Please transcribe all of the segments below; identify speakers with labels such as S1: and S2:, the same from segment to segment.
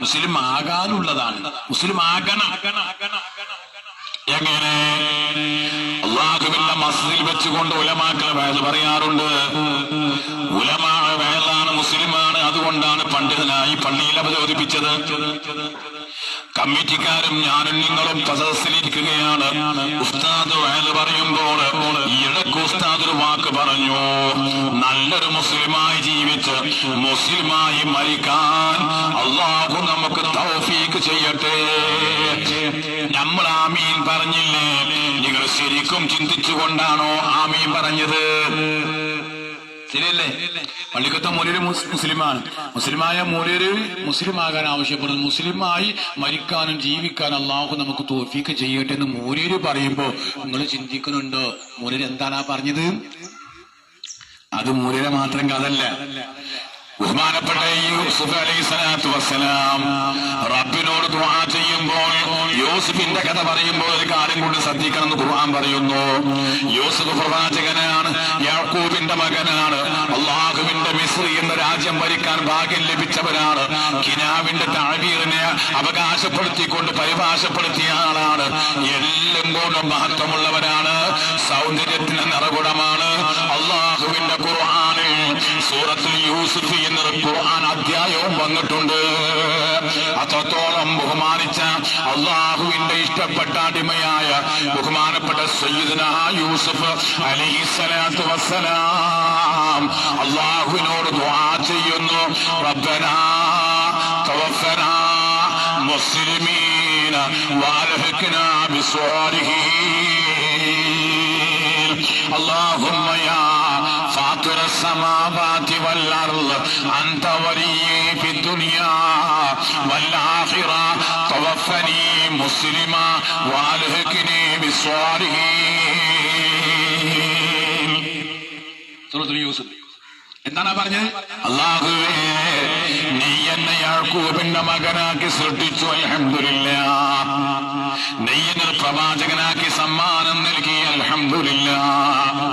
S1: മുസ്ലിം ആകാനുള്ളതാണ്. മുസ്ലിം ആകണം. എങ്ങനെ? അള്ളാഹുവിന്റെ മസ്ജിദിൽ വെച്ചുകൊണ്ട് ഉലമാക്കൾ വയല് പറയാറുണ്ട്. ഉലമാ വയലാണ്, മുസ്ലിമാണ്. അതുകൊണ്ടാണ് പണ്ഡിതനായി പള്ളിയിൽ അവതരിപ്പിച്ചത്. കമ്മിറ്റിക്കാരും ഞാനും നിങ്ങളും സദസ്സിലിരിക്കുകയാണ്. ഉസ്താദ് വയല് പറയുമ്പോൾ ഇടക്ക് ഉസ്താദ് ഒരു വാക്ക് പറഞ്ഞു, നല്ലൊരു മുസ്ലിമായി ജീവിച്ച് മുസ്ലിമായി മരിക്കാൻ അള്ളാഹു നമുക്ക് തൗഫീക്ക് ചെയ്യട്ടെ. നമ്മൾ ആമീൻ പറഞ്ഞില്ലേ? നിങ്ങൾ ശരിക്കും ചിന്തിച്ചുകൊണ്ടാണോ ആമീൻ പറഞ്ഞത്? ശരിയല്ലേ? പള്ളിക്കത്തെ മൂലര് മുസ്ലിമാണ്. മുസ്ലിമായ മൂലര് മുസ്ലിമാകാൻ ആവശ്യപ്പെടുന്നു. മുസ്ലിമായി മരിക്കാനും ജീവിക്കാനും അള്ളാഹു നമുക്ക് തൗഫീക്ക് ചെയ്യട്ടെ എന്ന് മൂലര് പറയുമ്പോ നിങ്ങൾ ചിന്തിക്കുന്നുണ്ടോ മൂലര് എന്താണാ പറഞ്ഞത്? അത് മൂലരെ മാത്രം കഥല്ല. ബഹുമാനപ്പെട്ട യൂസുഫ് അലൈഹിസ്സലാത്തു വസ്സലാം റബ്ബിനോട് ദുആ ചെയ്യുമ്പോൾ യൂസുഫിന്റെ കഥ പറയുമ്പോൾ ഒരു കാര്യം കൊണ്ട് ശ്രദ്ധിക്കണമെന്ന് ഖുർആൻ പറയുന്നു. യൂസുഫ് പ്രവാചകനാണ്, യാക്കൂബിന്റെ മകനാണ്. അള്ളാഹുവിന്റെ മിസ്രി എന്ന രാജ്യം ഭരിക്കാൻ ഭാഗ്യം ലഭിച്ചവരാണ്. കിനാവിന്റെ താഴ്വീറിനെ അവകാശപ്പെടുത്തിക്കൊണ്ട് പരിഭാഷപ്പെടുത്തിയ ആളാണ്. എല്ലാം കൊണ്ടും മഹത്വമുള്ളവരാണ്. സൗന്ദര്യത്തിന് നിറകുടമാണ്. അള്ളാഹുവിന്റെ ഖുർആനിൽ സൂറത്തുൽ യൂസുഫ് എന്നൊരു ഖുർആൻ അധ്യായവും വന്നിട്ടുണ്ട്. അത്രത്തോളം ബഹുമാനിച്ച അള്ളാഹുവിന്റെ ഇഷ്ടപ്പെട്ട അടിമയായ ബഹുമാനപ്പെട്ട സയ്യിദുനാ യൂസുഫ് അലൈഹിസ്സലാത്തു വസ്സലാം അള്ളാഹുവിനോട് ദുആ ചെയ്യുന്നു. റബ്ബനാ തവഫനാ മുസ്ലിമീന വഅൽഹിഖ്നാ ബിസ്വാലിഹീൻ. اللهم يا فاطر السماوات والأرض أنت ولي في الدنيا والآخرة توفني مسلما وألحقني بالصالحين. സൂറത്തുൽ യൂസുഫ് എന്താണ് പറഞ്ഞത്? അല്ലാഹുവേ, നീ എന്നെ യാക്കൂബിന്റെ മകനാക്കി സൃഷ്ടിച്ചു, അൽഹംദുലില്ലാഹ്. നീ എന്നെ പ്രവാചകനാക്കി സമ്മാനം നൽകി, അൽഹംദുലില്ലാഹ്.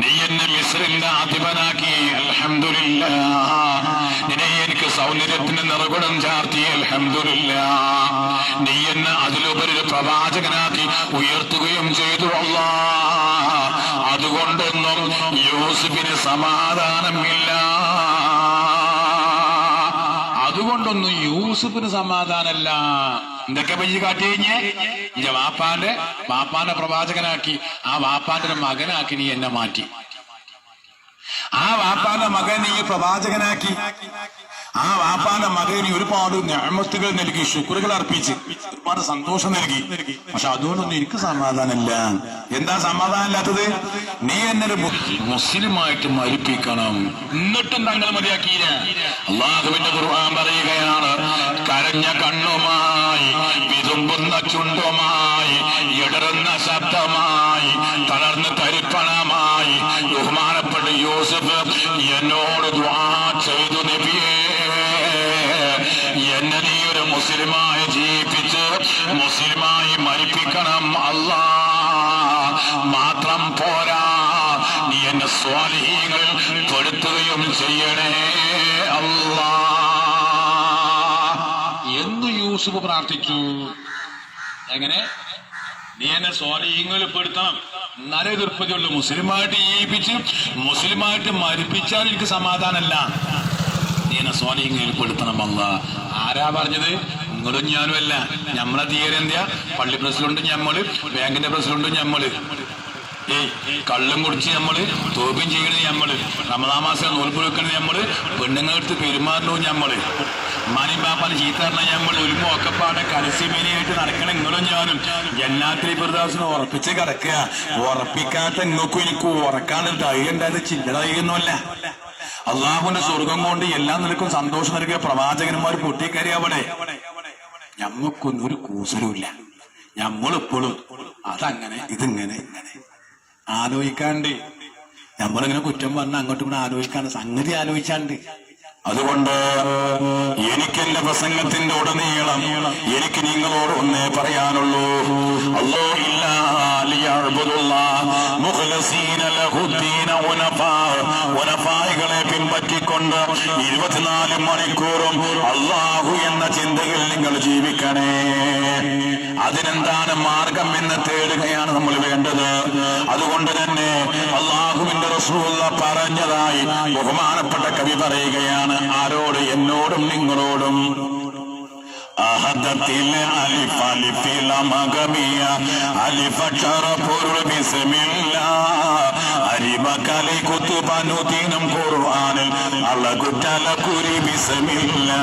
S1: നീ എന്നെ മിസ്രിന്റെ അധിപനാക്കി, അൽഹംദുലില്ലാഹ്. നീ എനിക്ക് സൗന്ദര്യത്തിന്റെ നിറകുടം ചാർത്തി, അൽഹംദുലില്ലാഹ്. നീ എന്നെ അതിലുപരി ഒരു പ്രവാചകനാക്കി ഉയർത്തുകയും ചെയ്തു, അല്ലാഹ്. അതുകൊണ്ടൊന്നും യൂസുഫിന് സമാധാനമില്ല. അതുകൊണ്ടൊന്നും യൂസുഫിന് സമാധാനമല്ല. എന്തൊക്കെ പയ്യ കാട്ടി കഴിഞ്ഞേ? എന്റെ വാപ്പാന്റെ പ്രവാചകനാക്കി, ആ വാപ്പാന്റെ ഒരു മകനാക്കി നീ എന്നെ മാറ്റി. ആ വാപ്പാന്റെ മകൻ നീ പ്രവാചകനാക്കി. ആ വാപ്പാന്റെ മകന് ഒരുപാട് നിഅമത്തുകൾ നൽകി, ശുക്റുകൾ അർപ്പിച്ച് ഒരുപാട് സന്തോഷം നൽകി. പക്ഷെ അതുകൊണ്ടൊന്നും എനിക്ക് സമാധാനമില്ല. എന്താ സമാധാനമില്ലാത്തത്? നീ എന്നെ ഒരു മുസ്ലിമായിട്ട് മരിപ്പിക്കണം. എന്നിട്ടും തങ്ങൾ മതിയാക്കിയില്ല. അള്ളാഹുവിന്റെ ഖുർആൻ പറയുകയാണ്, കരഞ്ഞ കണ്ണുമായി, വിതുമ്പുന്ന ചുണ്ടുമായി, ഇടറുന്ന ശബ്ദമായി, തളർന്ന് തരിപ്പണമായി ബഹുമാനപ്പെട്ട യൂസുഫ് എന്നോട് ദുആ ചെയ്തു, നബിയേ, എന്നെ നീ ഒരു മുസ്ലിമായി ജീവിപ്പിച്ച് മുസ്ലിമായി മരിപ്പിക്കണം. അല്ലാ, മാത്രം പോരാ, നീ എന്നെ സ്വാലിഹീങ്ങളിൽ പെടുത്തുകയും ചെയ്യണേ അല്ലാ എന്ന് യൂസുഫ് പ്രാർത്ഥിച്ചു. എങ്ങനെ? നീ എന്നെ സ്വാലിഹീങ്ങളിൽ പെടുത്തണം, എന്നാലേ ദുർപ്പതിയുള്ളൂ. മുസ്ലിമായിട്ട് ജീവിപ്പിച്ച് മുസ്ലിമായിട്ട് മരിപ്പിച്ചാൽ എനിക്ക് സമാധാനമല്ല. നീ എന്നെ സ്വാലിഹീങ്ങളിൽ പെടുത്തണം അല്ലാ. ആരാ പറഞ്ഞത്? നിങ്ങളും ഞാനും അല്ല. നമ്മളെ തീയരെന്ത്യ പള്ളി പ്രസിഡന്റ് ഞമ്മള്, ബാങ്കിന്റെ പ്രസിഡന്റ് ഞമ്മള്, കള്ളും കുടിച്ച് ഞമ്മള്, തോപ്യം ചെയ്യണത് ഞമ്മള്, റമദാൻ മാസം നോൽപ്പ് വെക്കണത് ഞമ്മള്, പെണ്ണുങ്ങളെടുത്ത് പെരുമാറണവും ഞമ്മള്, മാനി ബാപ്പാന് ചീത്ത പറഞ്ഞ ഞമ്മള്, ഒരു ഒക്കപ്പാടെ കരസ്യമേനിയായിട്ട് നടക്കണ നിങ്ങളും ഞാനും ജന്നാത്തിൽ പ്രദാസിനെ ഉറപ്പിച്ച് കിടക്കുക. ഉറപ്പിക്കാത്ത നിങ്ങൾക്കും എനിക്ക് ഉറക്കാനൊരു ധൈര്യം ഉണ്ടായത് ചില്ലറ ധൈര്യമൊന്നുമല്ല. അള്ളാഹുവിന്റെ സ്വർഗം കൊണ്ട് എല്ലാം നിലക്കും സന്തോഷം നൽകിയ പ്രവാചകന്മാർ പൊട്ടിക്കരി അവിടെ. ഞമ്മക്കൊന്നും ഒരു കൂസലുമില്ല. ഞമ്മളിപ്പോഴും അതങ്ങനെ ഇതിങ്ങനെ ഇങ്ങനെ ആലോചിക്കാണ്ട്, നമ്മളിങ്ങനെ കുറ്റം പറഞ്ഞ അങ്ങോട്ടും കൂടെ ആലോചിക്കാണ്ട്, സംഗതി ആലോചിച്ചാണ്ട്
S2: അതുകൊണ്ട് എനിക്കെന്റെ പ്രസംഗത്തിന്റെ ഉടനീളം എനിക്ക് നിങ്ങളോട് ഒന്നേ പറയാനുള്ളൂ. ഉനഫായികളെ പിൻപറ്റിക്കൊണ്ട് 24 മണിക്കൂറും അല്ലാഹു എന്ന ചിന്തയിൽ നിങ്ങൾ ജീവിക്കണേ. അതിനെന്താണ് മാർഗം എന്ന് തേടുകയാണ് നമ്മൾ വേണ്ടത്. അതുകൊണ്ട് തന്നെ അല്ലാഹുവിന്റെ റസൂൽ പറഞ്ഞതായി ബഹുമാനപ്പെട്ട കവി പറയുകയാണ്. ആരോട്? എന്നോടും നിങ്ങളോടും. അഹദത്തിൽ അലിഫ് അലിഫില മഗമിയ അലിഫക്ഷര പൊരുൾ ബിസ്മില്ലാ അരിമകലി കുത്തുബനുദീനം ഖുർആനിൽ അളകുറ്റല കുരി ബിസ്മില്ലാ.